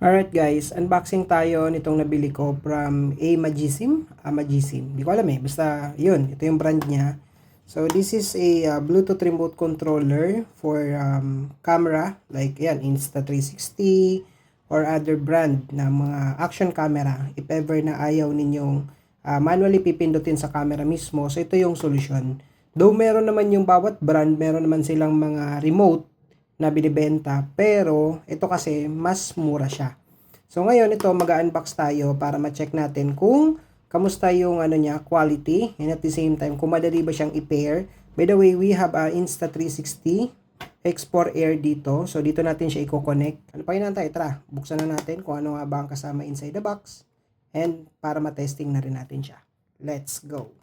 Alright guys, unboxing tayo nitong nabili ko from Amagisim. Hindi ko alam eh, basta yun, ito yung brand niya. So this is a Bluetooth remote controller for camera, like yan, Insta360 or other brand na mga action camera. If ever na ayaw ninyong manually pipindutin sa camera mismo, so ito yung solusyon. Though meron naman yung bawat brand, meron naman silang mga remote na binibenta, pero ito kasi mas mura siya. So ngayon ito mag-unbox tayo para ma-check natin kung kamusta yung niya, quality, and at the same time kung madali ba siyang i-pair. By the way, we have a Insta360 X4 Air dito. So dito natin siya i-connect. Ano pa hinantay? Tara, buksan na natin kung ano nga ba ang kasama inside the box, and para ma-testing na rin natin siya. Let's go!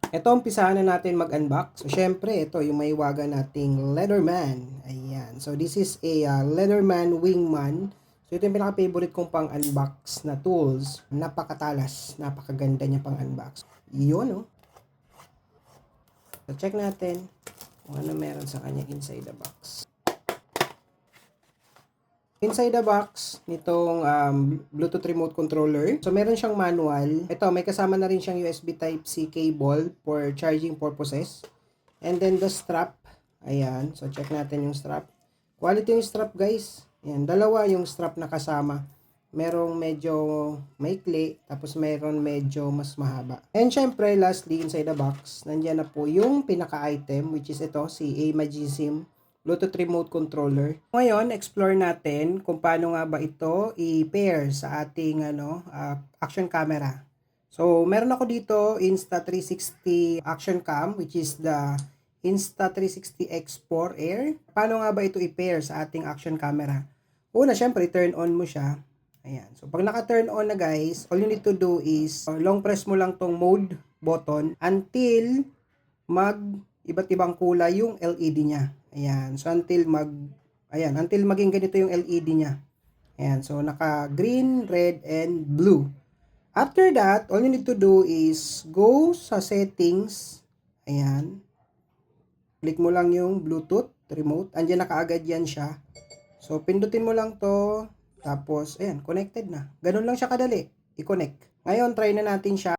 Ito, umpisahan na natin mag-unbox. So, syempre, ito yung may waga nating Leatherman. Ayan. So, this is a Leatherman Wingman. So, ito yung pinaka-favorite kong pang-unbox na tools. Napakatalas. Napakaganda niya pang-unbox. Yun, oh. So, check natin kung ano meron sa kanya inside the box. Inside the box, nitong Bluetooth remote controller. So, meron siyang manual. Ito, may kasama na rin siyang USB Type-C cable for charging purposes. And then the strap. Ayan. So, check natin yung strap. Quality yung strap, guys. Ayan. Dalawa yung strap na kasama. Merong medyo maikli. Tapos, meron medyo mas mahaba. And syempre, lastly, inside the box, nandiyan na po yung pinaka-item, which is ito, si Amagisim Bluetooth remote controller. Ngayon, explore natin kung paano nga ba ito i-pair sa ating action camera. So, meron ako dito Insta360 Action Cam, which is the Insta360 X4 Air. Paano nga ba ito i-pair sa ating action camera? Una, syempre, turn on mo siya. Ayan. So, pag naka-turn on na guys, all you need to do is long press mo lang tong mode button until iba't ibang kulay yung LED niya. Ayan. So, until maging ganito yung LED niya. Ayan. So, naka green, red, and blue. After that, all you need to do is go sa settings. Ayan. Click mo lang yung Bluetooth remote. Andiyan na kaagad yan siya. So, pindutin mo lang to. Tapos, ayan, connected na. Ganun lang siya kadali. I-connect. Ngayon, try na natin siya